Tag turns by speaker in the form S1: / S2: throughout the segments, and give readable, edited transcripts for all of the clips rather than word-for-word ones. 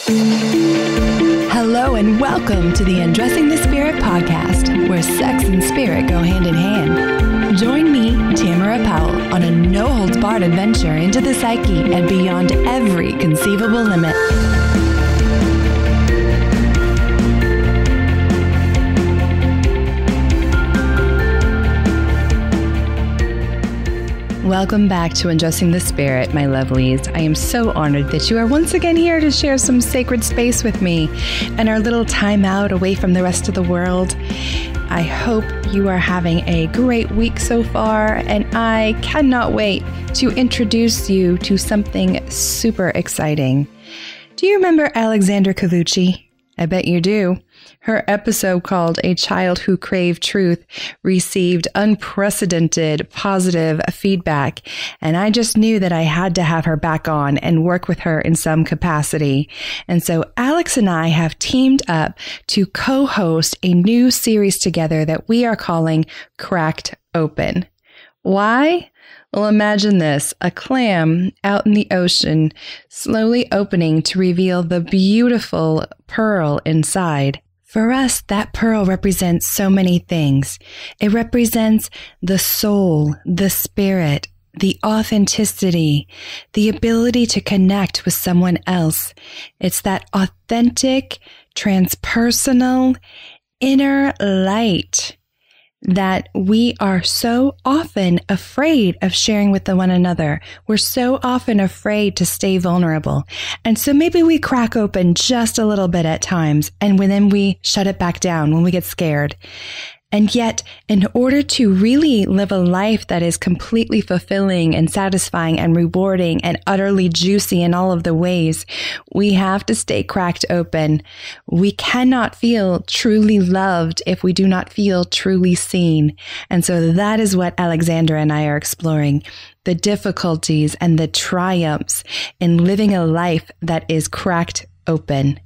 S1: Hello and welcome to the Undressing the Spirit podcast, where sex and spirit go hand in hand. Join me, Tamara Powell, on a no-holds-barred adventure into the psyche and beyond every conceivable limit. Welcome back to Undressing the Spirit, my lovelies. I am so honored that you are once again here to share some sacred space with me and our little time out away from the rest of the world. I hope you are having a great week so far, and I cannot wait to introduce you to something super exciting. Do you remember Alexandra Covucci? I bet you do. Her episode called A Child Who Craved Truth received unprecedented positive feedback, and I just knew that I had to have her back on and work with her in some capacity. And so Alex and I have teamed up to co-host a new series together that we are calling Cracked Open. Why? Well, imagine this, a clam out in the ocean, slowly opening to reveal the beautiful pearl inside. For us, that pearl represents so many things. It represents the soul, the spirit, the authenticity, the ability to connect with someone else. It's that authentic, transpersonal, inner light that we are so often afraid of sharing with one another. We're so often afraid to stay vulnerable. And so maybe we crack open just a little bit at times, and then we shut it back down when we get scared. And yet, in order to really live a life that is completely fulfilling and satisfying and rewarding and utterly juicy in all of the ways, we have to stay cracked open. We cannot feel truly loved if we do not feel truly seen. And so that is what Alexandra and I are exploring, the difficulties and the triumphs in living a life that is cracked open.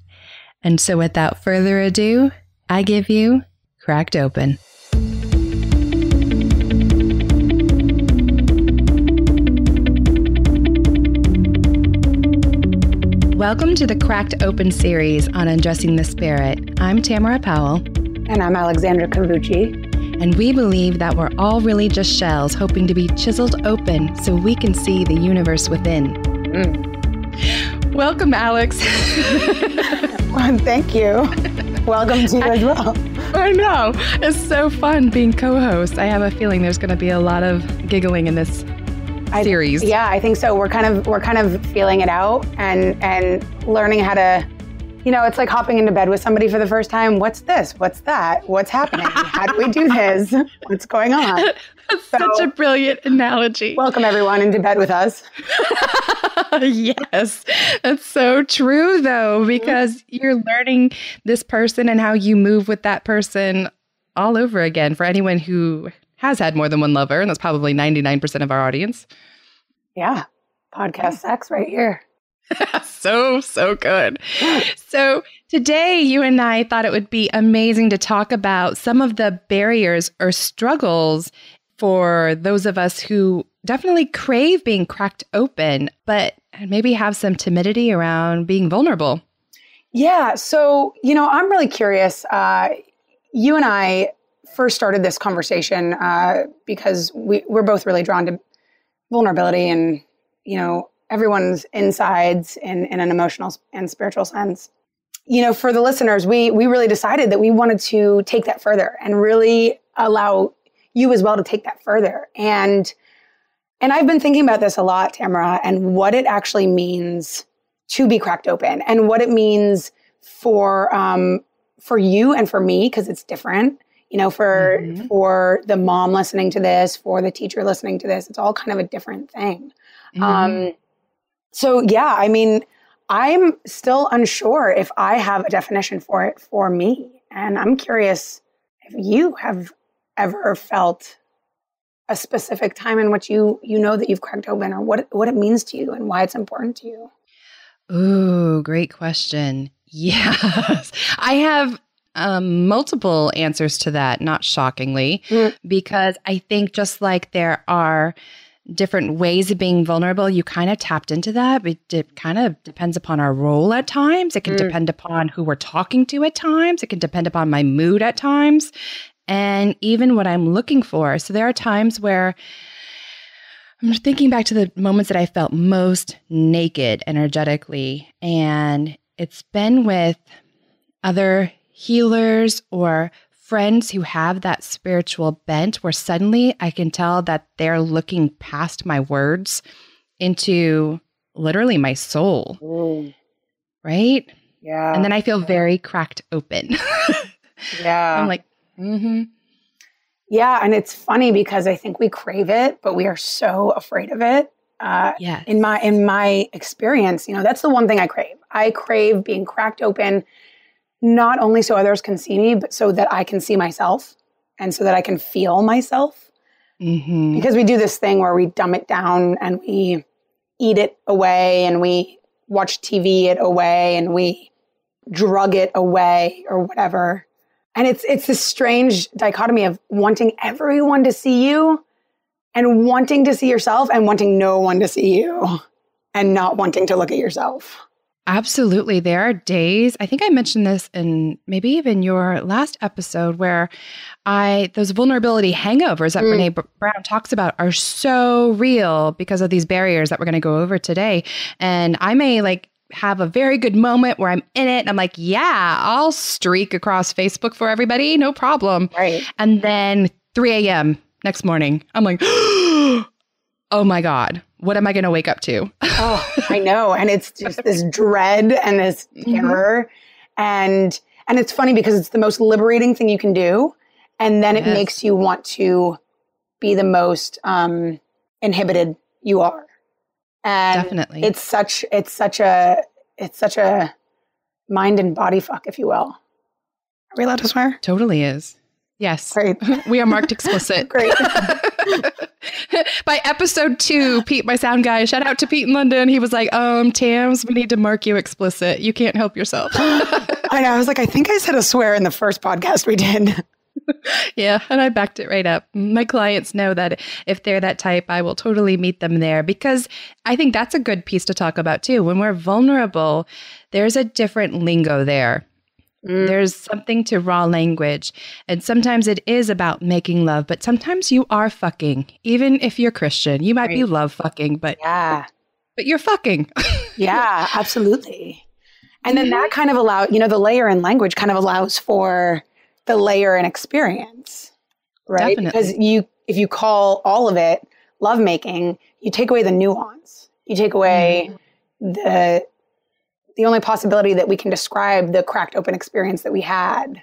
S1: And so without further ado, I give you Cracked Open. Welcome to the Cracked Open series on Undressing the Spirit. I'm Tamara Powell.
S2: And I'm Alexandra Covucci.
S1: And we believe that we're all really just shells hoping to be chiseled open so we can see the universe within. Welcome, Alex.
S2: Well, thank you. Welcome to you as well.
S1: I know. It's so fun being co-host. I have a feeling there's going to be a lot of giggling in this series.
S2: Yeah, I think so. We're kind of feeling it out and learning how to, it's like hopping into bed with somebody for the first time. What's this? What's that? What's happening? How do we do this? What's going on?
S1: That's such a brilliant analogy.
S2: Welcome everyone into bed with us.
S1: Yes, that's so true though, because you're learning this person and how you move with that person all over again. For anyone who has had more than one lover, and that's probably 99% of our audience.
S2: Yeah, podcast sex right here.
S1: So good. So today you and I thought it would be amazing to talk about some of the barriers or struggles for those of us who definitely crave being cracked open, but maybe have some timidity around being vulnerable.
S2: Yeah. So, I'm really curious. You and I first started this conversation because we're both really drawn to vulnerability and, everyone's insides in an emotional and spiritual sense. For the listeners, we really decided that we wanted to take that further and really allow you as well to take that further. And I've been thinking about this a lot, Tamara, and what it actually means to be cracked open and what it means for you and for me, because it's different, for the mom listening to this, for the teacher listening to this, it's all kind of a different thing. So yeah, I'm still unsure if I have a definition for it for me. And I'm curious if you have ever felt a specific time in which you know that you've cracked open, or what it means to you and why it's important to you.
S1: Ooh, great question. Yes. I have multiple answers to that, not shockingly, because I think just like there are different ways of being vulnerable. You kind of tapped into that. It kind of depends upon our role at times. It can depend upon who we're talking to at times. It can depend upon my mood at times, and even what I'm looking for. So there are times where I'm thinking back to the moments that I felt most naked energetically, and it's been with other healers or friends who have that spiritual bent where suddenly I can tell that they're looking past my words into literally my soul.
S2: Ooh.
S1: Right?
S2: Yeah.
S1: And then I feel very cracked open.
S2: Yeah.
S1: I'm like,
S2: Yeah. And it's funny because I think we crave it, but we are so afraid of it.
S1: yes.
S2: In my experience, that's the one thing I crave. I crave being cracked open, not only so others can see me, but so that I can see myself and so that I can feel myself.
S1: Mm-hmm.
S2: Because we do this thing where we dumb it down and we eat it away and we watch TV it away and we drug it away or whatever. And it's this strange dichotomy of wanting everyone to see you and wanting to see yourself and wanting no one to see you and not wanting to look at yourself.
S1: Absolutely. There are days, I think I mentioned this in maybe even your last episode, where those vulnerability hangovers that Brene Brown talks about are so real because of these barriers that we're going to go over today. And I may have a very good moment where I'm in it and I'm like, yeah, I'll streak across Facebook for everybody. No problem.
S2: Right.
S1: And then 3 a.m. next morning, I'm like, oh my God, what am I going to wake up to?
S2: Oh, I know. And it's just this dread and this terror. And it's funny because it's the most liberating thing you can do. And then it makes you want to be the most inhibited you are. And
S1: definitely.
S2: It's such a mind and body fuck, if you will. Are we allowed to swear?
S1: Totally is. Yes.
S2: Great.
S1: We are marked explicit.
S2: Great.
S1: By episode 2, Pete, my sound guy, shout out to Pete in London. He was like, Tams, we need to mark you explicit. You can't help yourself.
S2: I know. I was like, I think I said a swear in the first podcast we did.
S1: Yeah. And I backed it right up. My clients know that if they're that type, I will totally meet them there, because I think that's a good piece to talk about too. When we're vulnerable, there's a different lingo there. There's something to raw language. And sometimes it is about making love, but sometimes you are fucking. Even if you're Christian, you might be love fucking, but you're fucking.
S2: Yeah, absolutely. And then that kind of allows, the layer in language kind of allows for the layer in experience, right?
S1: Definitely.
S2: Because if you call all of it lovemaking, you take away the nuance. You take away the only possibility that we can describe the cracked open experience that we had,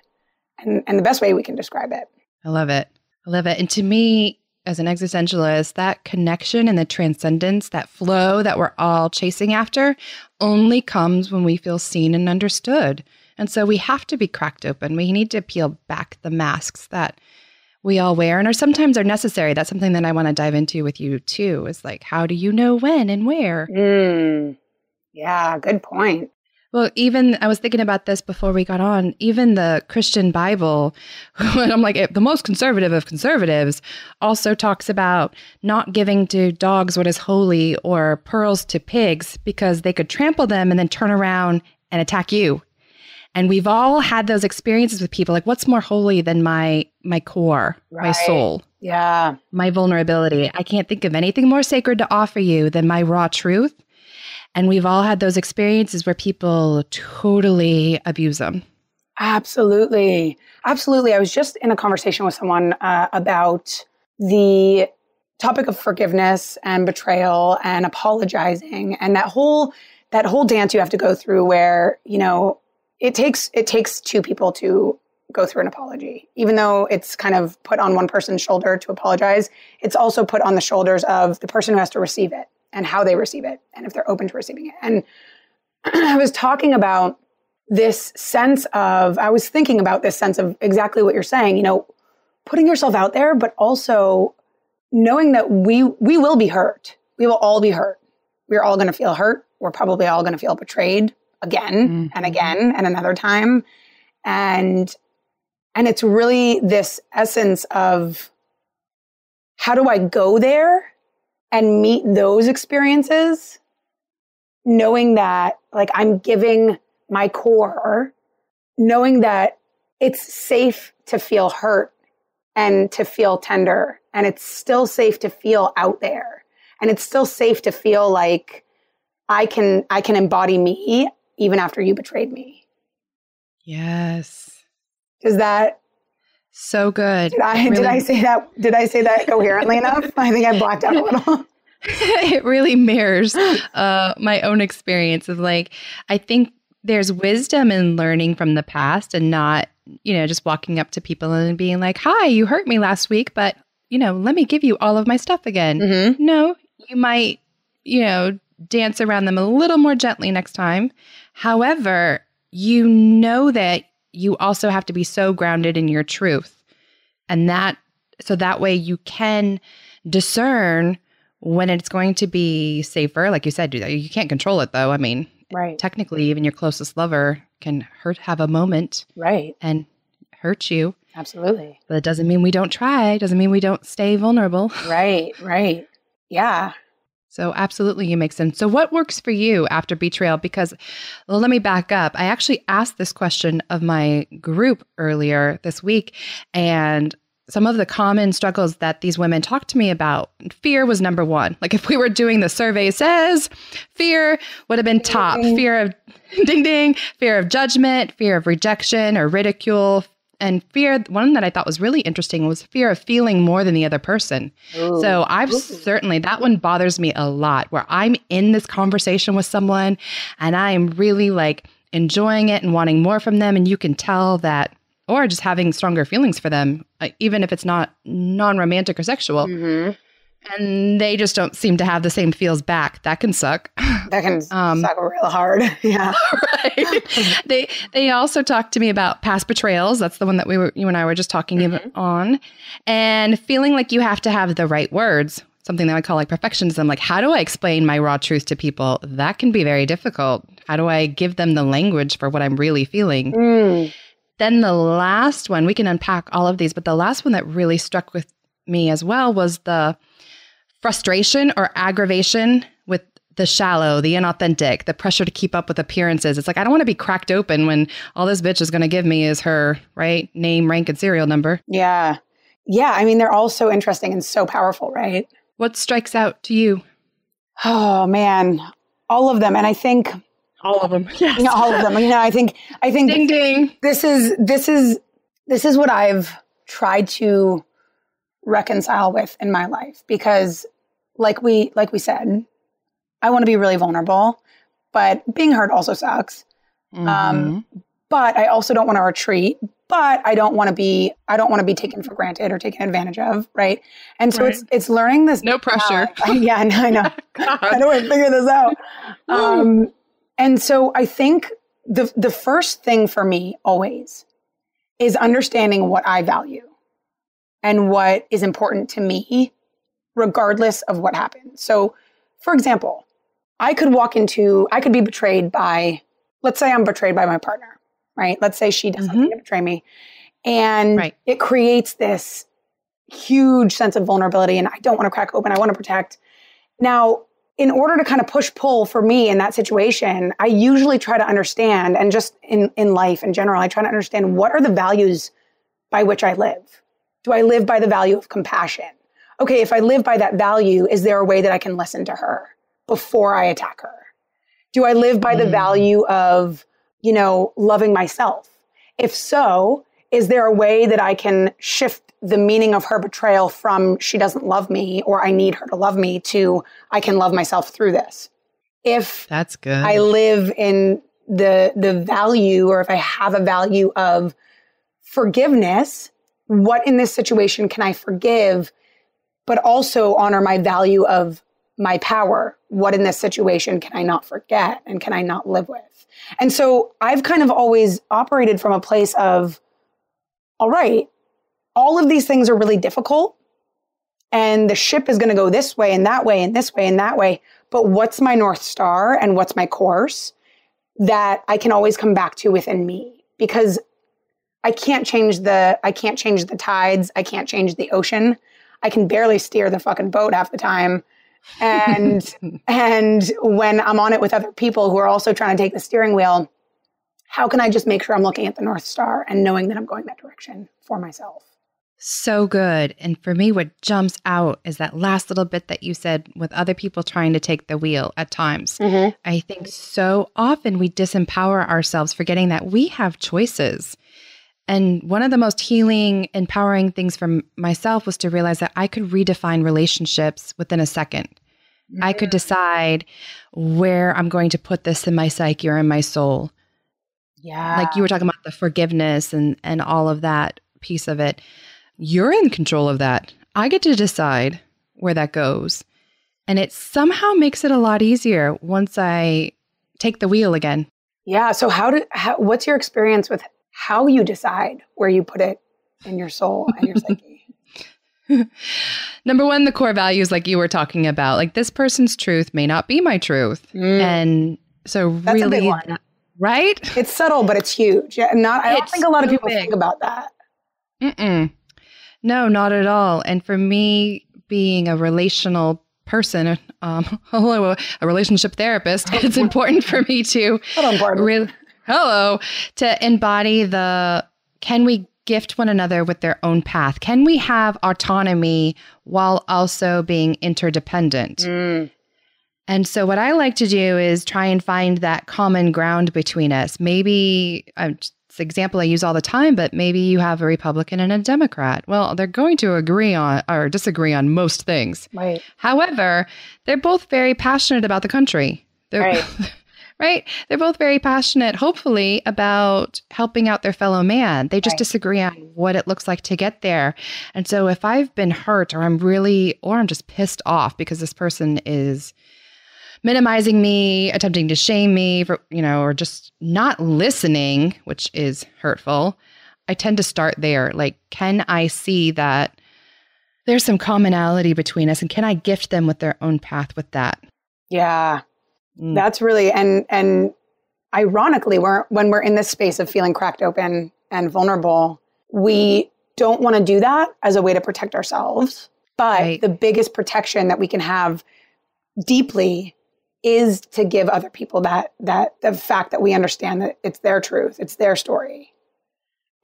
S2: and the best way we can describe it.
S1: I love it. I love it. And to me, as an existentialist, that connection and the transcendence, that flow that we're all chasing after, only comes when we feel seen and understood. And so we have to be cracked open. We need to peel back the masks that we all wear and are sometimes are necessary. That's something that I want to dive into with you too, is like, how do you know when and where?
S2: Yeah, good point.
S1: Well, even I was thinking about this before we got on, even the Christian Bible, and I'm like, the most conservative of conservatives also talks about not giving to dogs what is holy or pearls to pigs because they could trample them and then turn around and attack you. And we've all had those experiences with people like, what's more holy than my core, my soul, my vulnerability? I can't think of anything more sacred to offer you than my raw truth. And we've all had those experiences where people totally abuse them.
S2: Absolutely. Absolutely. I was just in a conversation with someone about the topic of forgiveness and betrayal and apologizing and that whole dance you have to go through where, it takes two people to go through an apology. Even though it's kind of put on one person's shoulder to apologize, it's also put on the shoulders of the person who has to receive it and how they receive it and if they're open to receiving it. And I was thinking about this sense of exactly what you're saying, putting yourself out there, but also knowing that we will be hurt. We will all be hurt. We're all going to feel hurt. We're probably all going to feel betrayed again and again and another time. And it's really this essence of, how do I go there and meet those experiences, knowing that like I'm giving my core, knowing that it's safe to feel hurt and to feel tender, and it's still safe to feel out there, and it's still safe to feel like I can embody me even after you betrayed me.
S1: Yes.
S2: Is that
S1: so good?
S2: Did I say that coherently enough? I think I blacked out a little.
S1: It really mirrors my own experience of like, I think there's wisdom in learning from the past and not, just walking up to people and being like, hi, you hurt me last week, but, let me give you all of my stuff again. Mm-hmm. No, you might, dance around them a little more gently next time. However, that you also have to be so grounded in your truth. And so that way you can discern when it's going to be safer. Like you said, you can't control it though. I mean,
S2: right.
S1: Technically, even your closest lover can have a moment.
S2: Right.
S1: And hurt you.
S2: Absolutely.
S1: But it doesn't mean we don't try. It doesn't mean we don't stay vulnerable.
S2: Right. Yeah.
S1: So absolutely, you make sense. So what works for you after betrayal? Because, well, let me back up. I actually asked this question of my group earlier this week, and some of the common struggles that these women talked to me about, fear was number one. Like if we were doing the survey says, fear would have been top. Fear of ding ding, fear of judgment, fear of rejection or ridicule. And fear, one that I thought was really interesting was fear of feeling more than the other person. Ooh. So certainly, that one bothers me a lot, where I'm in this conversation with someone and I am really like enjoying it and wanting more from them. And you can tell that, or just having stronger feelings for them, even if it's not non-romantic or sexual. Mm-hmm. And they just don't seem to have the same feels back. That can suck.
S2: That can suck real hard. Yeah.
S1: Right. They also talked to me about past betrayals. That's the one that you and I were just talking on. And feeling like you have to have the right words, something that I call like perfectionism. Like, how do I explain my raw truth to people? That can be very difficult. How do I give them the language for what I'm really feeling? Mm. Then the last one, we can unpack all of these, but the last one that really struck with me as well was the frustration or aggravation with the shallow, the inauthentic, the pressure to keep up with appearances. It's like, I don't want to be cracked open when all this bitch is going to give me is her, right, name, rank, and serial number.
S2: Yeah. Yeah. I mean, they're all so interesting and so powerful, right?
S1: What strikes out to you?
S2: Oh, man. All of them. And I think...
S1: All of them. Yes.
S2: All of them. I think
S1: ding, ding.
S2: This is what I've tried to reconcile with in my life, because like we said, I want to be really vulnerable, but being hurt also sucks. Mm-hmm. But I also don't want to retreat, but I don't want to be taken for granted or taken advantage of. Right. And so it's learning this.
S1: No pressure.
S2: Yeah, I know. I know how to figure this out. And so I think the first thing for me always is understanding what I value and what is important to me, regardless of what happens. So, for example, I could be betrayed by, let's say I'm betrayed by my partner, right? Let's say she does something to betray me. And it creates this huge sense of vulnerability, and I don't want to crack open. I want to protect. Now, in order to kind of push-pull for me in that situation, I usually try to understand, and just in life in general, I try to understand what are the values by which I live. Do I live by the value of compassion? Okay, if I live by that value, is there a way that I can listen to her before I attack her? Do I live by the value of, loving myself? If so, is there a way that I can shift the meaning of her betrayal from she doesn't love me or I need her to love me to I can love myself through this? If
S1: that's good,
S2: I live in the value, or if I have a value of forgiveness, what in this situation can I forgive, but also honor my value of my power? What in this situation can I not forget and can I not live with? And so I've kind of always operated from a place of, all right, all of these things are really difficult and the ship is going to go this way and that way and this way and that way. But what's my North Star and what's my course that I can always come back to within me? Because I can't change the tides. I can't change the ocean. I can barely steer the fucking boat half the time. And and when I'm on it with other people who are also trying to take the steering wheel, how can I just make sure I'm looking at the North Star and knowing that I'm going that direction for myself?
S1: So good. And for me, what jumps out is that last little bit that you said with other people trying to take the wheel at times.
S2: Mm-hmm.
S1: I think so often we disempower ourselves, forgetting that we have choices. And one of the most healing, empowering things for myself was to realize that I could redefine relationships within a second. Mm-hmm. I could decide where I'm going to put this in my psyche or in my soul.
S2: Yeah.
S1: Like you were talking about the forgiveness and all of that piece of it. You're in control of that. I get to decide where that goes. And it somehow makes it a lot easier once I take the wheel again.
S2: Yeah. So what's your experience with how you decide where you put it in your soul and your psyche?
S1: Number one, the core values like you were talking about. Like this person's truth may not be my truth. And so
S2: That's
S1: really,
S2: a big one.
S1: Right?
S2: It's subtle, but it's huge. I don't think a lot of people think about that.
S1: No, not at all. And for me, being a relational person, a relationship therapist, it's important for me to to embody can we gift one another with their own path? Can we have autonomy while also being interdependent? And so what I like to do is try and find that common ground between us. Maybe it's an example I use all the time, but maybe you have a Republican and a Democrat. Well, they're going to agree on or disagree on most things.
S2: Right.
S1: However, they're both very passionate about the country. Right. They're both very passionate, hopefully, about helping out their fellow man. They just disagree on what it looks like to get there. And so if I've been hurt or I'm just pissed off because this person is minimizing me, attempting to shame me for, or just not listening, which is hurtful, I tend to start there. Like, can I see that there's some commonality between us and can I gift them with their own path with that?
S2: Yeah. That's really, and ironically, when we're in this space of feeling cracked open and vulnerable, we don't want to do that as a way to protect ourselves. But the biggest protection that we can have deeply is to give other people that the fact that we understand that it's their truth, it's their story.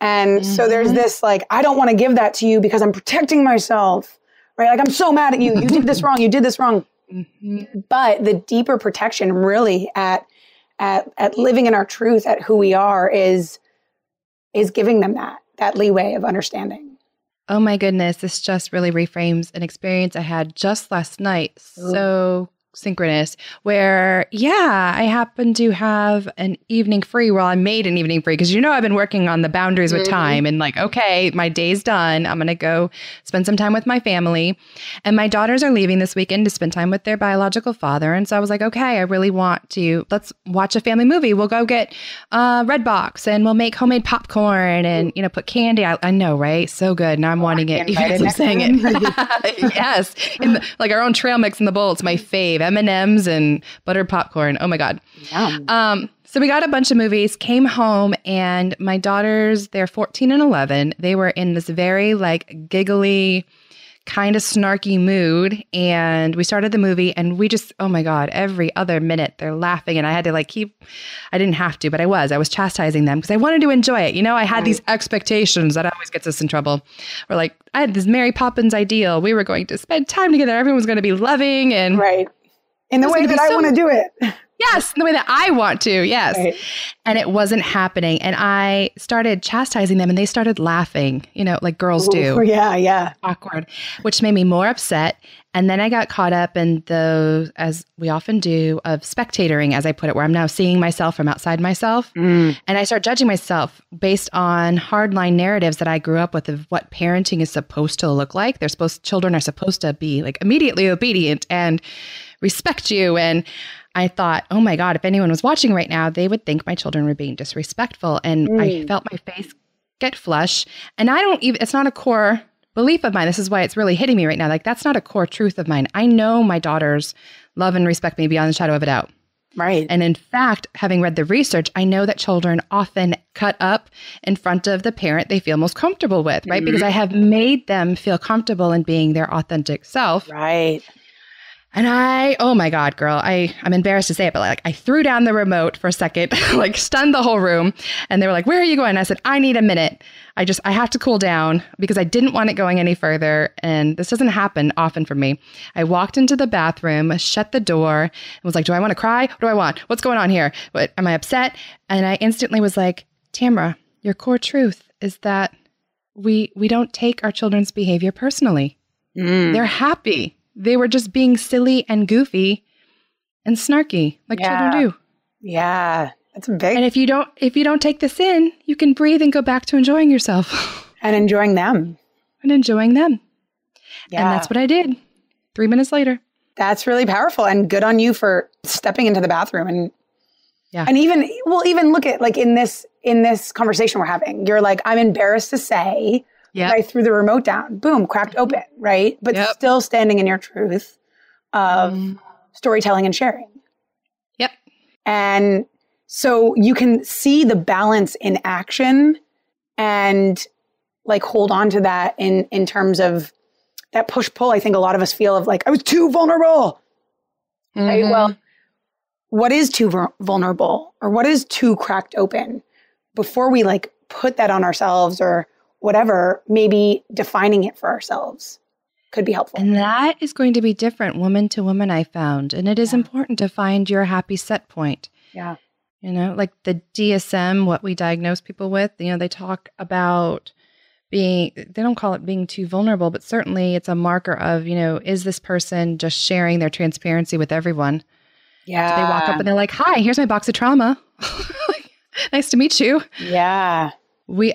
S2: And so there's this I don't want to give that to you because I'm protecting myself, right? Like I'm so mad at you. You did this wrong. You did this wrong. But the deeper protection really at living in our truth, at who we are is giving them that leeway of understanding.
S1: Oh my goodness. This just really reframes an experience I had just last night. So synchronous where, I happen to have an evening free. Well, I made an evening free because, I've been working on the boundaries with time and okay, my day's done. I'm going to go spend some time with my family. And my daughters are leaving this weekend to spend time with their biological father. And so I was like, okay, I really want to, let's watch a family movie. We'll go get Redbox and we'll make homemade popcorn and, put candy. I know, right? So good. Now I'm wanting it. Even as I'm saying it. Yes. Our own trail mix in the bowl. It's my fave. M&Ms and buttered popcorn. Oh my God. Yum. So we got a bunch of movies, came home, and my daughters, they're 14 and 11. They were in this very giggly, kind of snarky mood. And we started the movie and we just, oh my God, every other minute they're laughing. And I had to I didn't have to, but I was chastising them because I wanted to enjoy it. I had these expectations that always gets us in trouble. We're I had this Mary Poppins ideal. We were going to spend time together. Everyone was going to be loving and
S2: in the way that I want to do it.
S1: Yes, in the way that I want to. Yes. Right. And it wasn't happening. And I started chastising them and they started laughing, like girls do.
S2: Yeah.
S1: Awkward, which made me more upset. And then I got caught up in those, as we often do, of spectatoring, as I put it, where I'm now seeing myself from outside myself. And I start judging myself based on hardline narratives that I grew up with of what parenting is supposed to look like. Children are supposed to be immediately obedient and respect you. And I thought, oh my God, if anyone was watching right now, they would think my children were being disrespectful. And I felt my face get flush. And it's not a core belief of mine. This is why it's really hitting me right now. That's not a core truth of mine. I know my daughters love and respect me beyond the shadow of a doubt.
S2: Right.
S1: And in fact, having read the research, I know that children often cut up in front of the parent they feel most comfortable with, right? Because I have made them feel comfortable in being their authentic self.
S2: Right.
S1: And oh my God, girl, I'm embarrassed to say it, but like I threw down the remote for a second, like stunned the whole room. And they were like, where are you going? And I said, I need a minute. I have to cool down because I didn't want it going any further. And this doesn't happen often for me. I walked into the bathroom, shut the door, and was like, do I want to cry? What do I want? What's going on here? Am I upset? And I instantly was like, Tamara, your core truth is that we don't take our children's behavior personally. They're happy. They were just being silly and goofy and snarky like children do.
S2: Yeah. That's big.
S1: And if you don't take this in, you can breathe and go back to enjoying yourself.
S2: And enjoying them.
S1: Yeah. And that's what I did 3 minutes later.
S2: That's really powerful. And good on you for stepping into the bathroom and even look at like in this conversation we're having, you're like, I'm embarrassed to say that I threw the remote down, boom, cracked open, right? But still standing in your truth of storytelling and sharing.
S1: Yep.
S2: And so you can see the balance in action and like hold on to that in terms of that push-pull. I think a lot of us feel of like, I was too vulnerable. Right? Well, what is too vulnerable or what is too cracked open? Before we like put that on ourselves or whatever, maybe defining it for ourselves could be helpful.
S1: And that is going to be different woman to woman, I found. And it is important to find your happy set point.
S2: Yeah.
S1: You know, like the DSM, what we diagnose people with, you know, they talk about they don't call it being too vulnerable, but certainly it's a marker of, you know, is this person just sharing their transparency with everyone?
S2: Yeah.
S1: Do they walk up and they're like, hi, here's my box of trauma. Nice to meet you.
S2: Yeah.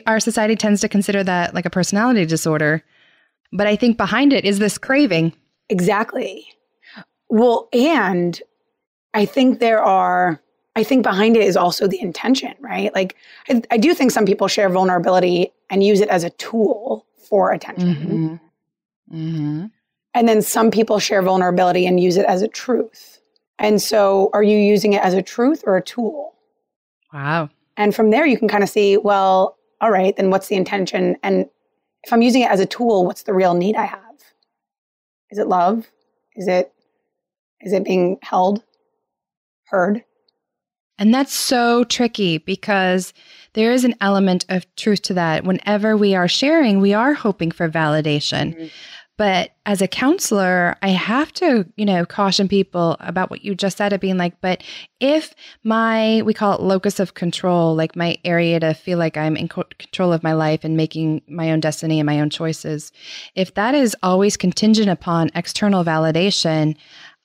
S1: Our society tends to consider that like a personality disorder. But I think behind it is this craving.
S2: Exactly. Well, and I think behind it is also the intention, right? Like I do think some people share vulnerability and use it as a tool for attention. And then some people share vulnerability and use it as a truth. And so are you using it as a truth or a tool?
S1: Wow.
S2: And from there, you can kind of see, well, all right, then what's the intention? And if I'm using it as a tool, what's the real need I have? Is it love? Is it being held, heard?
S1: And that's so tricky because there is an element of truth to that. Whenever we are sharing, we are hoping for validation. But as a counselor, I have to, you know, caution people about what you just said of being like, but if we call it locus of control, like my area to feel like I'm in control of my life and making my own destiny and my own choices, if that is always contingent upon external validation,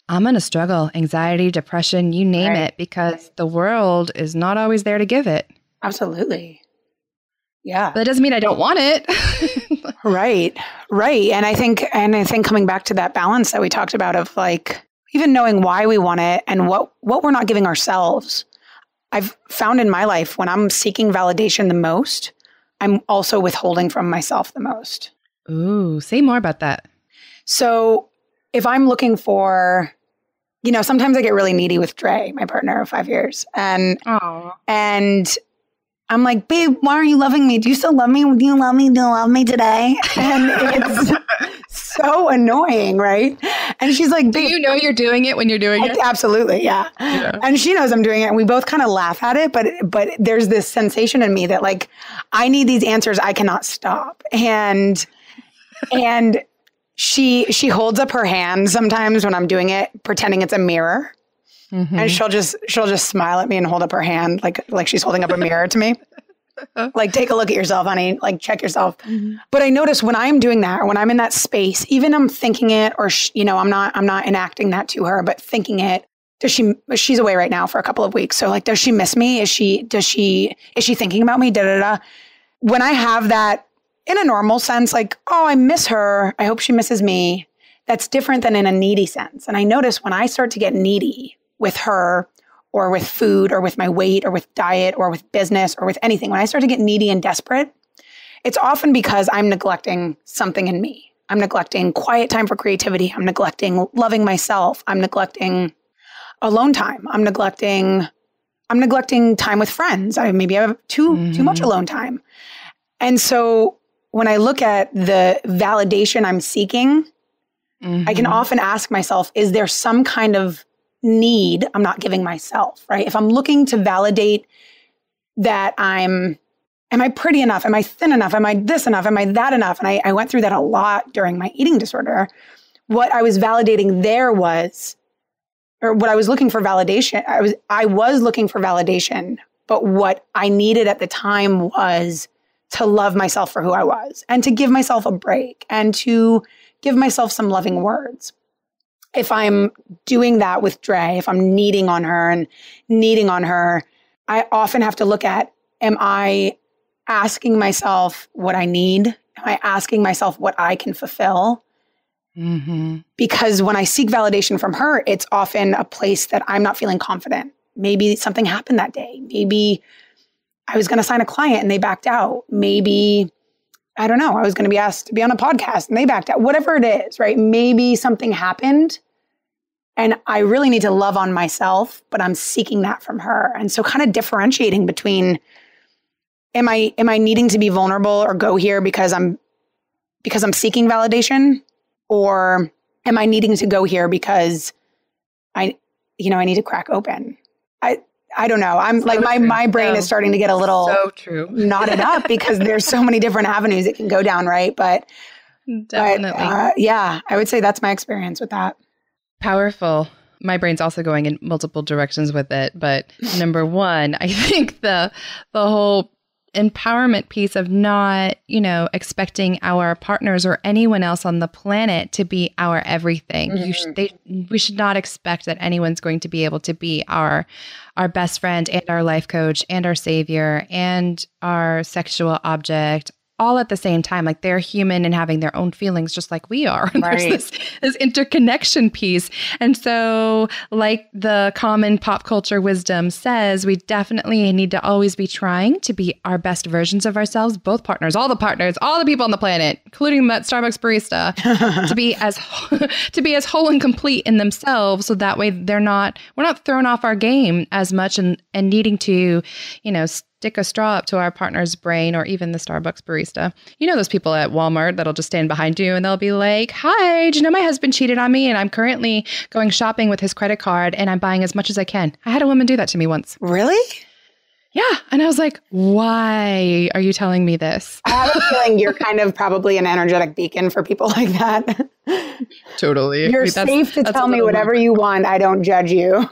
S1: I'm going to struggle. Anxiety, depression, you name it, because the world is not always there to give it.
S2: Absolutely. Yeah.
S1: But that doesn't mean I don't want it.
S2: Right. And I think coming back to that balance that we talked about of like, even knowing why we want it and what we're not giving ourselves. I've found in my life when I'm seeking validation the most, I'm also withholding from myself the most.
S1: Ooh, say more about that.
S2: So if I'm looking for, you know, sometimes I get really needy with Dre, my partner of 5 years. And I'm like, babe, why aren't you loving me? Do you still love me? Do you love me? Do you love me today? And it's so annoying, right? And she's like, babe,
S1: do you know you're doing it when you're doing it?
S2: Absolutely, yeah. And she knows I'm doing it. And we both kind of laugh at it. But there's this sensation in me that like, I need these answers. I cannot stop. And she holds up her hand sometimes when I'm doing it, pretending it's a mirror. And she'll just smile at me and hold up her hand like she's holding up a mirror to me. Like, take a look at yourself, honey. Like, check yourself. But I notice when I'm doing that, or when I'm in that space, even I'm thinking it, or you know, I'm not enacting that to her, but thinking it. She's away right now for a couple of weeks. So like, does she miss me? Is she thinking about me? When I have that in a normal sense, like, oh, I miss her. I hope she misses me. That's different than in a needy sense. And I notice when I start to get needy with her or with food or with my weight or with diet or with business or with anything, when I start to get needy and desperate, it's often because I'm neglecting something in me. I'm neglecting quiet time for creativity. I'm neglecting loving myself. I'm neglecting alone time. I'm neglecting time with friends. Maybe I have too much alone time. And so when I look at the validation I'm seeking, I can often ask myself, is there some kind of need I'm not giving myself, right? If I'm looking to validate that am I pretty enough? Am I thin enough? Am I this enough? Am I that enough? And I went through that a lot during my eating disorder. What I was validating there was, or what I was looking for validation, I was looking for validation, but what I needed at the time was to love myself for who I was and to give myself a break and to give myself some loving words. If I'm doing that with Dre, if I'm needing on her, I often have to look at, am I asking myself what I need? Am I asking myself what I can fulfill? Because when I seek validation from her, it's often a place that I'm not feeling confident. Maybe something happened that day. Maybe I was going to sign a client and they backed out. Maybe, I don't know, I was going to be asked to be on a podcast and they backed out. Whatever it is, right? Maybe something happened and I really need to love on myself, but I'm seeking that from her. And so kind of differentiating between, am I needing to be vulnerable or go here because I'm seeking validation, or am I needing to go here because I need to crack open? I don't know. I'm so like, my brain is starting to get a little knotted up because there's so many different avenues it can go down. Right. But definitely. Yeah, I would say that's my experience with that.
S1: Powerful. My brain's also going in multiple directions with it. But number one, I think the whole empowerment piece of not, expecting our partners or anyone else on the planet to be our everything. We should not expect that anyone's going to be able to be our best friend and our life coach and our savior and our sexual object all at the same time. Like, they're human and having their own feelings just like we are. And there's this interconnection piece. And so, like the common pop culture wisdom says, we definitely need to always be trying to be our best versions of ourselves, both partners, all the people on the planet, including that Starbucks barista, to be as whole and complete in themselves. So that way we're not thrown off our game as much and needing to, stick a straw up to our partner's brain, or even the Starbucks barista. Those people at Walmart that'll just stand behind you and they'll be like, hi, do you know my husband cheated on me and I'm currently going shopping with his credit card and I'm buying as much as I can. I had a woman do that to me once.
S2: Really?
S1: Yeah. And I was like, why are you telling me this?
S2: I have a feeling you're kind of probably an energetic beacon for people like that.
S1: Totally.
S2: You're safe to tell me whatever you want. I don't judge you.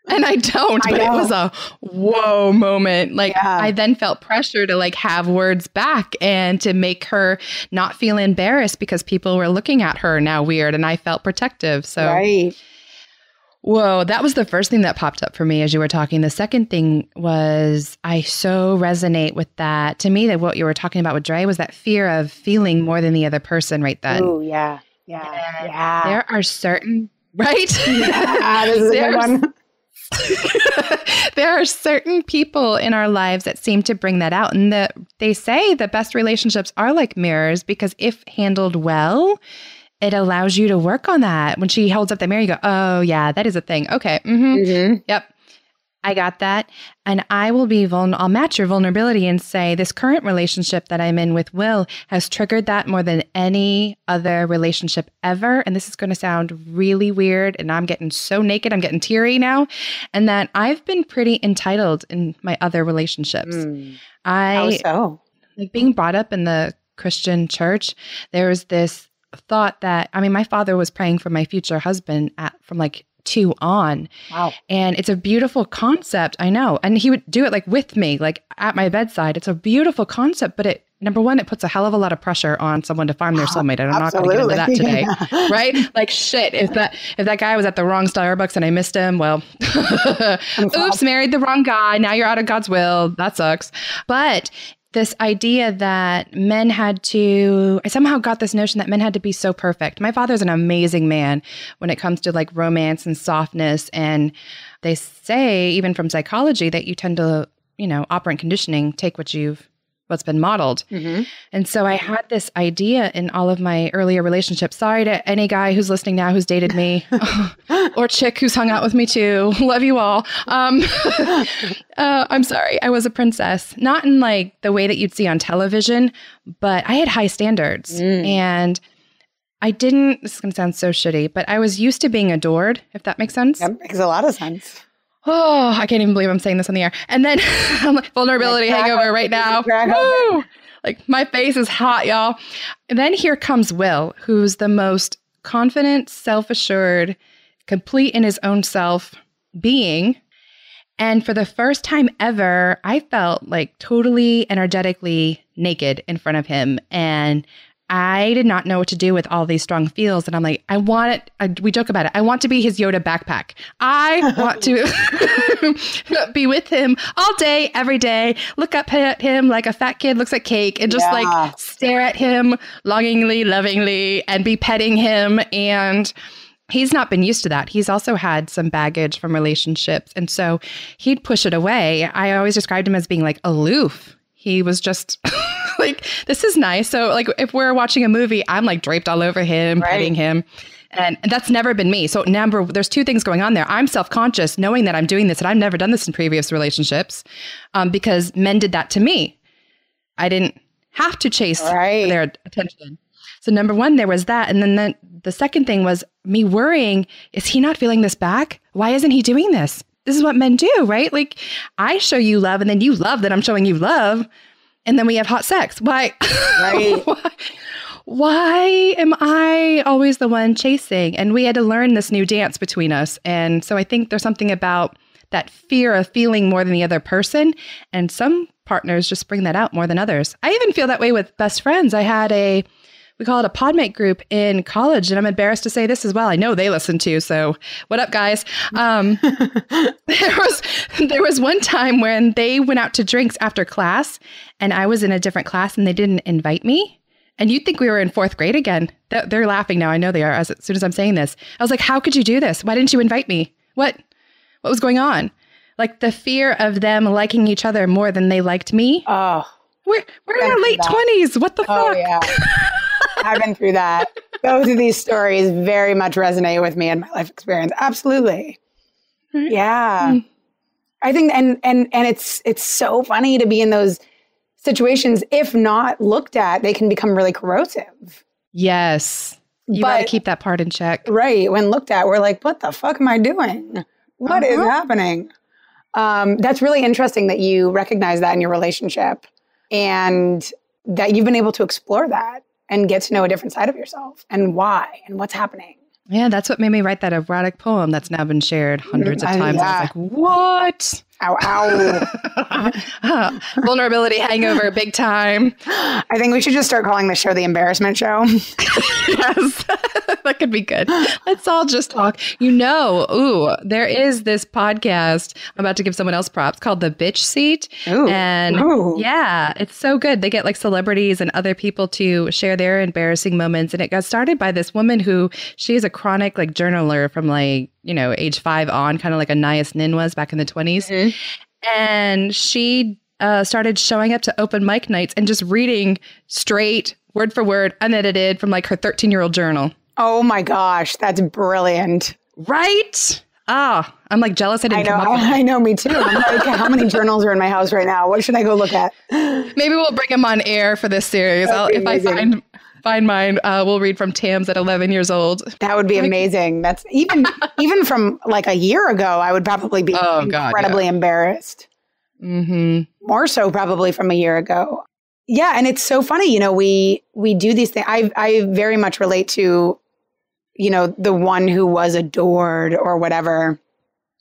S1: And I don't, but it was a whoa moment. Like, I then felt pressure to have words back and to make her not feel embarrassed because people were looking at her now weird, and I felt protective. So, whoa, that was the first thing that popped up for me as you were talking. The second thing was, I so resonate with that. To me, that what you were talking about with Dre was that fear of feeling more than the other person right then.
S2: Oh, yeah.
S1: There are certain, right?
S2: Yeah, this is a good one.
S1: There are certain people in our lives that seem to bring that out. And they say the best relationships are like mirrors, because if handled well, it allows you to work on that. When she holds up the mirror, you go, oh yeah, that is a thing. Okay. Yep. I got that. And I will be I'll match your vulnerability and say, this current relationship that I'm in with Will has triggered that more than any other relationship ever. And this is going to sound really weird. And I'm getting so naked. I'm getting teary now. And that I've been pretty entitled in my other relationships.
S2: How so?
S1: Like, being brought up in the Christian church, there was this thought that, my father was praying for my future husband from 2 on.
S2: Wow.
S1: And it's a beautiful concept. I know. And he would do it with me, at my bedside. It's a beautiful concept, but number one, it puts a hell of a lot of pressure on someone to find their soulmate. I'm not going to get into that today. Right? Shit. If that guy was at the wrong Starbucks and I missed him, well, oops, married the wrong guy. Now you're out of God's will. That sucks. But this idea that I somehow got this notion that men had to be so perfect. My father's an amazing man when it comes to romance and softness. And they say, even from psychology, that you tend to, operant conditioning, take what's been modeled. And so I had this idea in all of my earlier relationships. Sorry to any guy who's listening now who's dated me or chick who's hung out with me too. Love you all. I'm sorry. I was a princess, not in the way that you'd see on television, but I had high standards. And this is going to sound so shitty, but I was used to being adored, if that makes sense.
S2: That makes a lot of sense.
S1: Oh, I can't even believe I'm saying this on the air. And then I'm like, vulnerability hangover right now. Woo! Like my face is hot, y'all. And then here comes Will, who's the most confident, self-assured, complete in his own self being. And for the first time ever, I felt like totally energetically naked in front of him. And I did not know what to do with all these strong feels. And I'm like, I want it. We joke about it. I want to be his Yoda backpack. I want to be with him all day, every day, look up at him like a fat kid looks at cake and just like stare at him longingly, lovingly, and be petting him. And he's not been used to that. He's also had some baggage from relationships. And so he'd push it away. I always described him as being like aloof. He was just like, this is nice. So like if we're watching a movie, I'm like draped all over him, petting him. And that's never been me. So there's two things going on there. I'm self-conscious knowing that I'm doing this and I've never done this in previous relationships because men did that to me. I didn't have to chase their attention. So number one, there was that. And then the second thing was me worrying, is he not feeling this back? Why isn't he doing this? This is what men do, right? Like I show you love and then you love that I'm showing you love. And then we have hot sex. Why? Right. Why am I always the one chasing? And we had to learn this new dance between us. And so I think there's something about that fear of feeling more than the other person. And some partners just bring that out more than others. I even feel that way with best friends. I had we call it a podmate group in college. And I'm embarrassed to say this as well. I know they listen too. So what up, guys? There was one time when they went out to drinks after class and I was in a different class and they didn't invite me. And you'd think we were in fourth grade again. They're laughing now. I know they are as soon as I'm saying this. I was like, how could you do this? Why didn't you invite me? What was going on? Like the fear of them liking each other more than they liked me.
S2: Oh,
S1: we're in our late 20s. What the fuck?
S2: Yeah. I've been through that. Both of these stories very much resonate with me in my life experience. Absolutely. Right. Yeah. Mm. I think, and it's so funny to be in those situations. If not looked at, they can become really corrosive.
S1: Yes. You got to keep that part in check.
S2: Right. When looked at, we're like, what the fuck am I doing? What is happening? That's really interesting that you recognize that in your relationship and that you've been able to explore that and get to know a different side of yourself and why and what's happening.
S1: Yeah, that's what made me write that erotic poem that's now been shared hundreds of times. I was like, what?
S2: Ow, ow.
S1: Vulnerability hangover, big time.
S2: I think we should just start calling the show the embarrassment show.
S1: Yes, that could be good. Let's all just talk. There is this podcast. I'm about to give someone else props called The Bitch Seat. Yeah, it's so good. They get like celebrities and other people to share their embarrassing moments. And it got started by this woman who she is a chronic like journaler from like, age 5 on, kind of like Anais Nin was back in the 20s. Mm-hmm. And she started showing up to open mic nights and just reading straight, word for word, unedited from like her 13-year-old journal.
S2: Oh my gosh, that's brilliant.
S1: Right? I'm like jealous I didn't come up with
S2: I know, me too. I'm like, how many journals are in my house right now? What should I go look at?
S1: Maybe we'll bring them on air for this series. If I find mine, we'll read from Tam's at 11 years old.
S2: That would be amazing. That's even from like a year ago, I would probably be incredibly embarrassed. Mm-hmm. More so probably from a year ago. Yeah. And it's so funny, we do these things. I very much relate to, the one who was adored or whatever.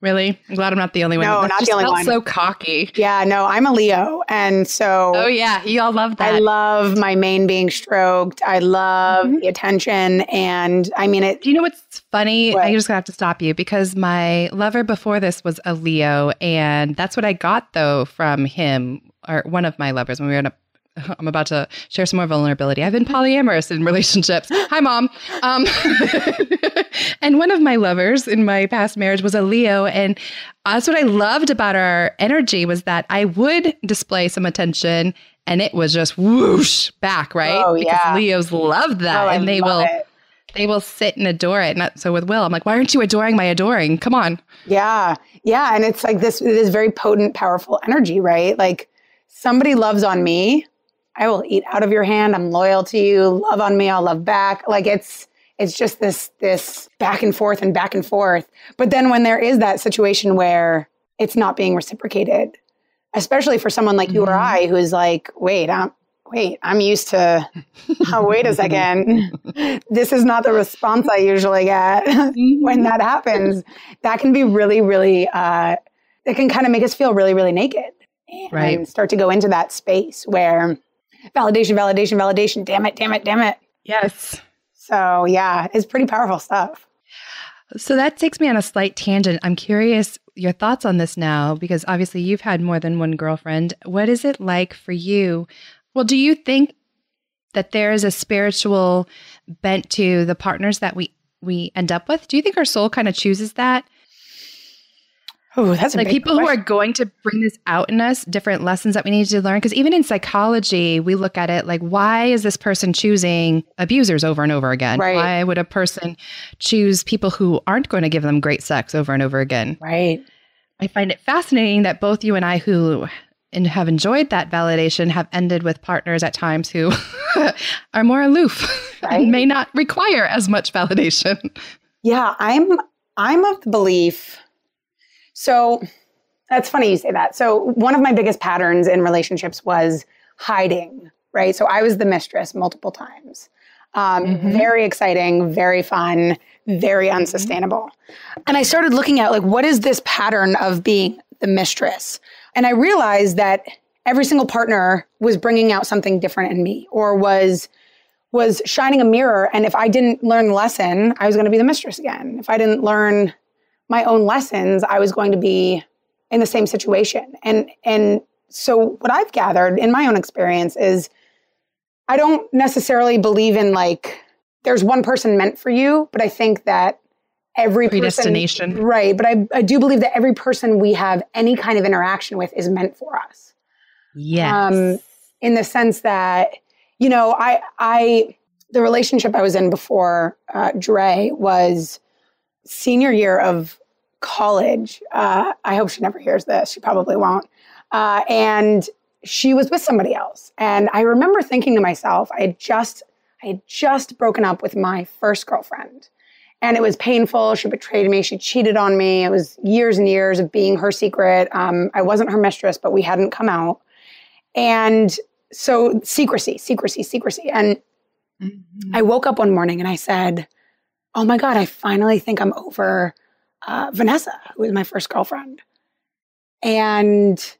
S1: Really? I'm glad I'm not the only one.
S2: No, not the only one.
S1: So cocky.
S2: Yeah, no, I'm a Leo. And so.
S1: Oh, yeah. You all love that.
S2: I love my mane being stroked. I love the attention. And I mean it.
S1: Do you know what's funny? I just have to stop you because my lover before this was a Leo. And that's what I got, though, from him or one of my lovers when we were in I'm about to share some more vulnerability. I've been polyamorous in relationships. Hi, Mom. And one of my lovers in my past marriage was a Leo. And that's what I loved about our energy was that I would display some attention and it was just whoosh back, right?
S2: Oh,
S1: because Leos love that. And they will sit and adore it. And so with Will, I'm like, why aren't you adoring my adoring? Come on.
S2: Yeah. Yeah. And it's like this very potent, powerful energy, right? Like somebody loves on me. I will eat out of your hand. I'm loyal to you. Love on me. I'll love back. Like it's just this back and forth and back and forth. But then when there is that situation where it's not being reciprocated, especially for someone like you or I, who's like, wait, I'm used to, oh, wait a second. This is not the response I usually get when that happens. That can be really, really, it can kind of make us feel really, really naked and start to go into that space where validation, damn it.
S1: Yes.
S2: So yeah, it's pretty powerful stuff.
S1: So that takes me on a slight tangent. I'm curious your thoughts on this now, because obviously you've had more than one girlfriend. What is it like for you? Well, do you think that there is a spiritual bent to the partners that we end up with? Do you think our soul kind of chooses that?
S2: Oh, that's a
S1: like
S2: big
S1: people
S2: question.
S1: who are going to bring this out in us, different lessons that we need to learn. Because even in psychology, we look at it like, why is this person choosing abusers over and over again?
S2: Right.
S1: Why would a person choose people who aren't going to give them great sex over and over again?
S2: Right.
S1: I find it fascinating that both you and I, who have enjoyed that validation, have ended with partners at times who are more aloof and may not require as much validation.
S2: Yeah, I'm of the belief. So that's funny you say that. So one of my biggest patterns in relationships was hiding, right? So I was the mistress multiple times. Very exciting, very fun, very unsustainable. And I started looking at like, what is this pattern of being the mistress? And I realized that every single partner was bringing out something different in me, or was shining a mirror. And if I didn't learn the lesson, I was going to be the mistress again. If I didn't learn my own lessons, I was going to be in the same situation. And so what I've gathered in my own experience is I don't necessarily believe in like, there's one person meant for you, but I think that every
S1: predestination.
S2: Person, right. But I do believe that every person we have any kind of interaction with is meant for us.
S1: Yes.
S2: In the sense that, you know, the relationship I was in before Dre was senior year of college. I hope she never hears this. She probably won't. And she was with somebody else. And I remember thinking to myself, I had just broken up with my first girlfriend. And it was painful. She betrayed me. She cheated on me. It was years and years of being her secret. I wasn't her mistress, but we hadn't come out. And so secrecy. And I woke up one morning and I said, oh my God, I finally think I'm over Vanessa, who was my first girlfriend. And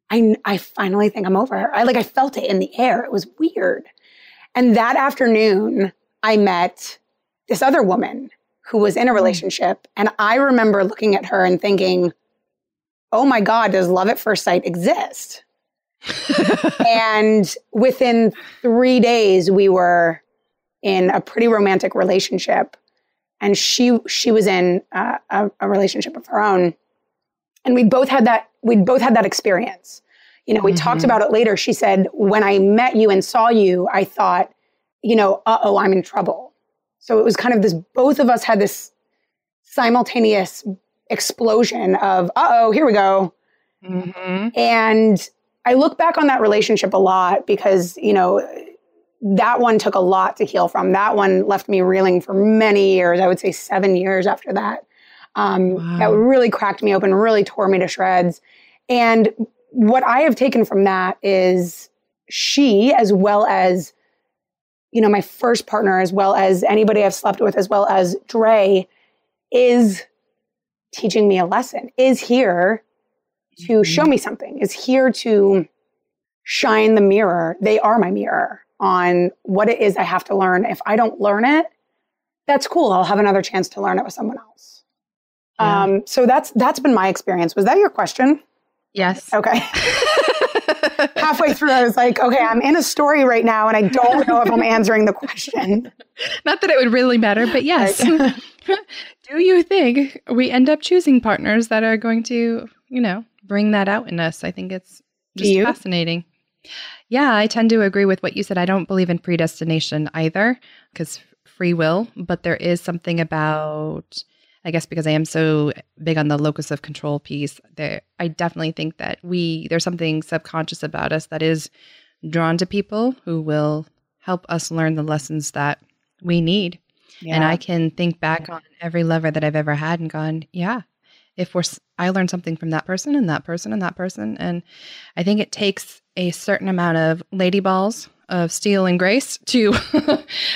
S2: I finally think I'm over her. I felt it in the air. It was weird. And that afternoon, I met this other woman who was in a relationship. And I remember looking at her and thinking, oh my God, does love at first sight exist? And within 3 days, we were in a pretty romantic relationship. And she was in a relationship of her own. And we'd both had that experience. You know, we talked about it later. She said, when I met you and saw you, I thought, you know, I'm in trouble. So it was kind of this, both of us had this simultaneous explosion of, here we go. And I look back on that relationship a lot because, you know, that one took a lot to heal from. That one left me reeling for many years. I would say 7 years after that. That really cracked me open, really tore me to shreds. And what I have taken from that is she, as well as, you know, my first partner, as well as anybody I've slept with, as well as Dre, is teaching me a lesson, is here to show me something, is here to shine the mirror. They are my mirror on what it is I have to learn. If I don't learn it, that's cool. I'll have another chance to learn it with someone else. Yeah. So that's been my experience. Was that your question?
S1: Yes.
S2: Okay. Halfway through, I was like, okay, I'm in a story right now, and I don't know if I'm answering the question.
S1: Not that it would really matter, but yes. Right. Do you think we end up choosing partners that are going to, you know, bring that out in us? I think it's just fascinating. Yeah, I tend to agree with what you said. I don't believe in predestination either, because free will, but there is something about, I guess because I am so big on the locus of control piece, I definitely think that there's something subconscious about us that is drawn to people who will help us learn the lessons that we need. Yeah. And I can think back on every lover that I've ever had and gone, yeah, I learned something from that person and that person and that person. And I think it takes a certain amount of lady balls of steel and grace to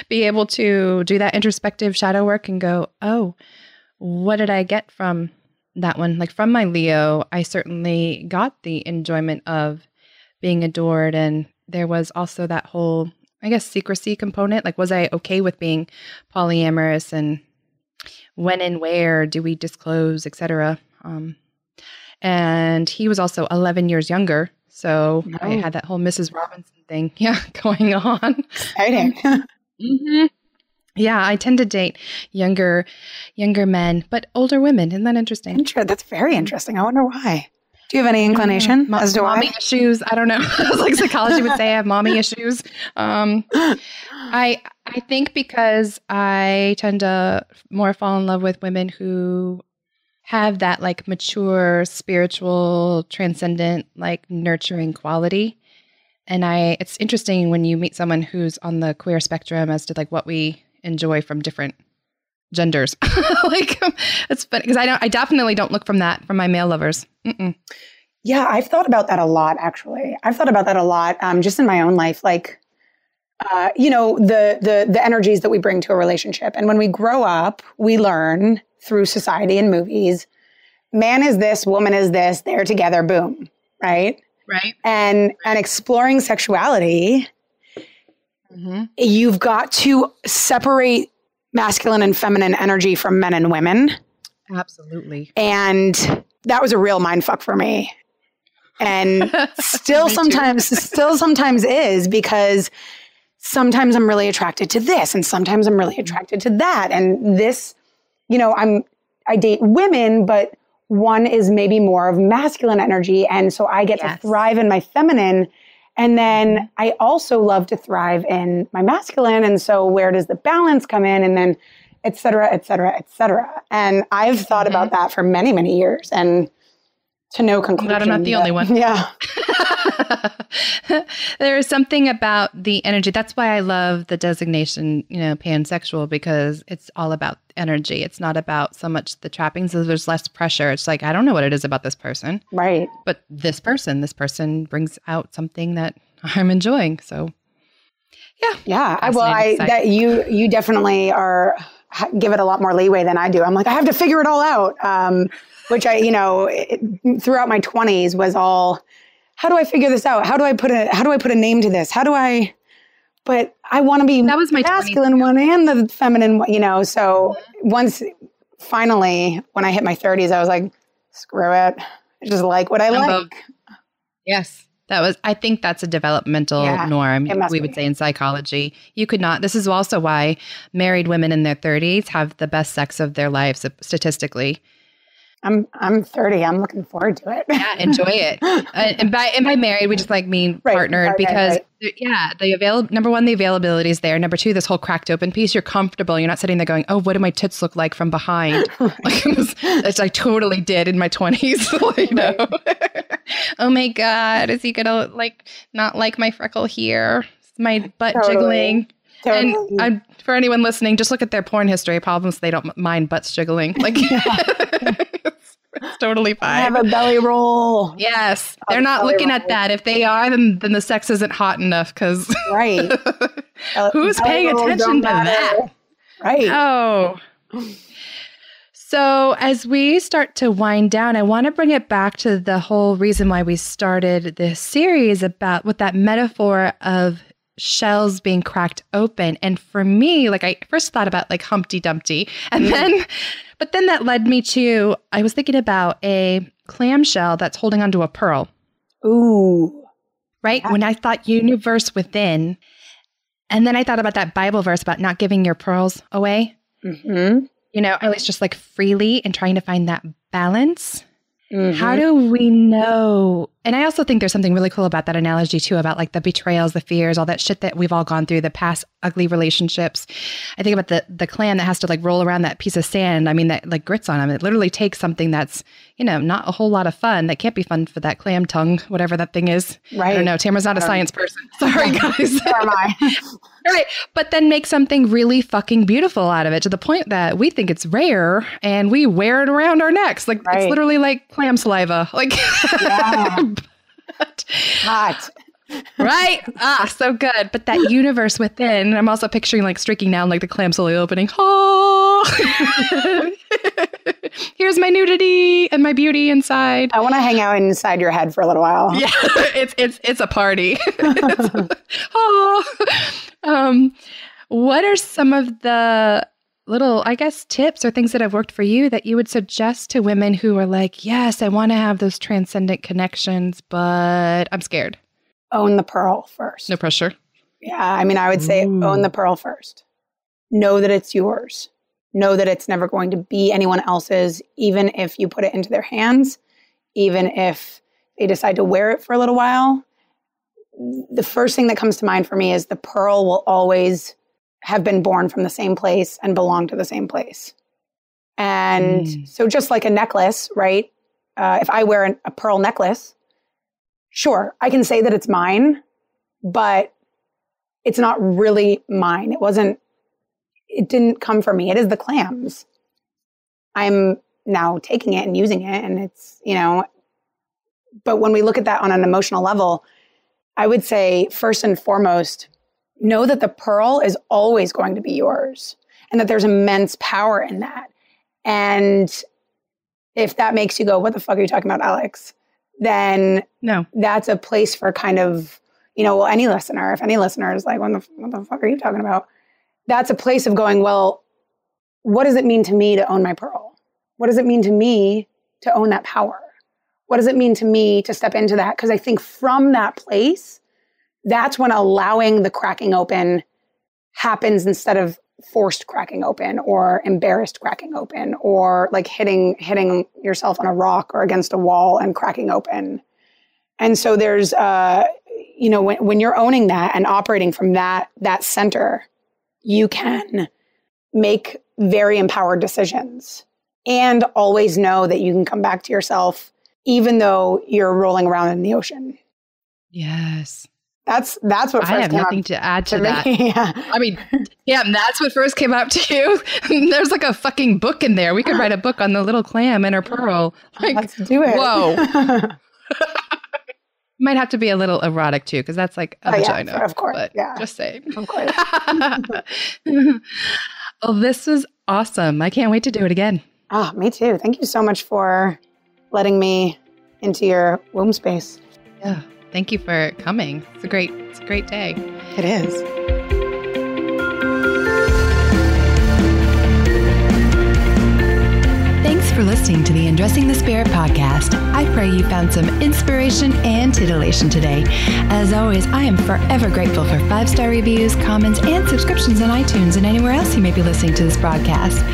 S1: be able to do that introspective shadow work and go, oh, what did I get from that one? Like from my Leo, I certainly got the enjoyment of being adored. And there was also that whole, I guess, secrecy component. Like, was I okay with being polyamorous, and when and where do we disclose, et cetera? And he was also 11 years younger. So I had that whole Mrs. Robinson thing, going on.
S2: Exciting.
S1: Mm-hmm. Yeah, I tend to date younger men, but older women. Isn't that interesting?
S2: That's very interesting. I wonder why. Do you have any inclination as to why?
S1: Mommy issues. I don't know. Like psychology would say, I have mommy issues. I think because I tend to more fall in love with women who have that like mature, spiritual, transcendent, like nurturing quality. And it's interesting when you meet someone who's on the queer spectrum as to like what we enjoy from different genders. Like it's funny because I definitely don't look from my male lovers. Mm-mm.
S2: Yeah, I've thought about that a lot, actually. I've thought about that a lot just in my own life, like, the energies that we bring to a relationship. And when we grow up, we learn through society and movies, man is this, woman is this, they're together, boom, right?
S1: Right.
S2: And exploring sexuality, you've got to separate masculine and feminine energy from men and women.
S1: Absolutely.
S2: And that was a real mindfuck for me. And still sometimes is, because sometimes I'm really attracted to this and sometimes I'm really attracted to that. And this, I date women, but one is maybe more of masculine energy. And so I get to thrive in my feminine. And then I also love to thrive in my masculine. And so where does the balance come in? And then et cetera, et cetera, et cetera. And I've thought about that for many, many years and to no conclusion.
S1: I'm glad I'm not the only one.
S2: Yeah.
S1: There is something about the energy. That's why I love the designation, pansexual, because it's all about energy. It's not about so much the trappings. There's less pressure. It's like, I don't know what it is about this person.
S2: Right.
S1: But this person brings out something that I'm enjoying. So
S2: yeah. That you definitely give it a lot more leeway than I do. I'm like, I have to figure it all out. Which throughout my 20s was all, how do I figure this out? How do I put a name to this? But I want to be
S1: that was my
S2: masculine one and the feminine one, so once finally, when I hit my 30s, I was like, screw it. I just like what I like.
S1: Both. Yes. I think that's a developmental norm, we would say in psychology. You could not, this is also why married women in their 30s have the best sex of their lives statistically.
S2: I'm 30. I'm looking forward to it.
S1: Yeah, enjoy it. And by married, we just mean partnered, because number one, the availability is there. Number two, this whole cracked open piece, you're comfortable. You're not sitting there going, oh, what do my tits look like from behind? As I totally did in my 20s. Oh my God, is he gonna not like my freckle here? My butt jiggling. Totally. And for anyone listening, just look at their porn history. Problems, they don't mind butts jiggling. It's totally fine.
S2: I have a belly roll.
S1: Yes. They're not looking at that. If they are, then the sex isn't hot enough, because
S2: right.
S1: Who's paying attention to that?
S2: Right.
S1: Oh. So as we start to wind down, I want to bring it back to the whole reason why we started this series about with that metaphor of shells being cracked open. And for me, I first thought about Humpty Dumpty, and but then that led me to, I was thinking about a clamshell that's holding onto a pearl.
S2: Ooh.
S1: Right? Yeah. When I thought universe within, and then I thought about that Bible verse about not giving your pearls away. Mm-hmm. At least just freely, and trying to find that balance. Mm-hmm. How do we know And I also think there's something really cool about that analogy too, about like the betrayals, the fears, all that shit that we've all gone through, the past ugly relationships. I think about the clam that has to like roll around that piece of sand. I mean, that like grits on them. It literally takes something that's, not a whole lot of fun. That can't be fun for that clam tongue, whatever that thing is.
S2: Right.
S1: I don't know. Tamara's not a science person. Sorry, guys.
S2: Nor am I.
S1: All right. But then make something really fucking beautiful out of it to the point that we think it's rare and we wear it around our necks. Like it's literally like clam saliva. Like,
S2: hot.
S1: Right? So good. But that universe within, I'm also picturing like streaking down like the clam slowly opening. Oh, here's my nudity and my beauty inside.
S2: I want to hang out inside your head for a little while.
S1: Yeah, it's a party. What are some of the little, I guess, tips or things that have worked for you that you would suggest to women who are like, yes, I want to have those transcendent connections, but I'm scared?
S2: Own the pearl first.
S1: No pressure.
S2: Yeah. I mean, I would say own the pearl first. Know that it's yours. Know that it's never going to be anyone else's, even if you put it into their hands, even if they decide to wear it for a little while. The first thing that comes to mind for me is the pearl will always have been born from the same place and belong to the same place. And so just like a necklace, right? If I wear a pearl necklace, sure, I can say that it's mine, but it's not really mine. It didn't come from me. It is the clam's. I'm now taking it and using it, and it's, but when we look at that on an emotional level, I would say first and foremost, know that the pearl is always going to be yours and that there's immense power in that. And if that makes you go, what the fuck are you talking about, Alex? Then no, that's a place for kind of, any listener, if any listener is like, what the fuck are you talking about? That's a place of going, well, what does it mean to me to own my pearl? What does it mean to me to own that power? What does it mean to me to step into that? Because I think from that place, that's when allowing the cracking open happens instead of forced cracking open or embarrassed cracking open or like hitting yourself on a rock or against a wall and cracking open. And so there's, when you're owning that and operating from that center, you can make very empowered decisions and always know that you can come back to yourself even though you're rolling around in the ocean.
S1: Yes.
S2: That's what first
S1: I have
S2: came
S1: nothing
S2: up
S1: to add to
S2: me.
S1: that.
S2: Yeah.
S1: I mean, yeah, that's what first came up to you. There's like a fucking book in there. We could write a book on the little clam and her pearl. Like,
S2: let's do it.
S1: Whoa. Might have to be a little erotic too, because that's like a vagina.
S2: Yeah, of course.
S1: But
S2: yeah.
S1: Just saying.
S2: Of course.
S1: Well, this was awesome. I can't wait to do it again.
S2: Oh, me too. Thank you so much for letting me into your womb space.
S1: Yeah. Thank you for coming. It's a great day.
S2: It is.
S1: Thanks for listening to the Undressing the Spirit podcast. I pray you found some inspiration and titillation today. As always, I am forever grateful for 5-star reviews, comments, and subscriptions on iTunes and anywhere else you may be listening to this broadcast.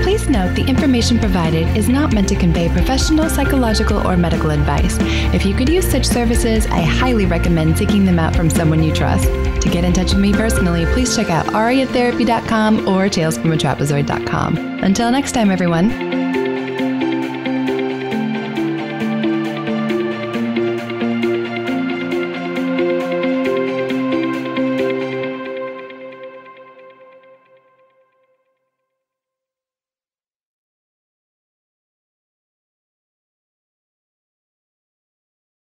S1: Please note the information provided is not meant to convey professional, psychological, or medical advice. If you could use such services, I highly recommend seeking them out from someone you trust. To get in touch with me personally, please check out ariatherapy.com or talesfromatrapezoid.com. Until next time, everyone.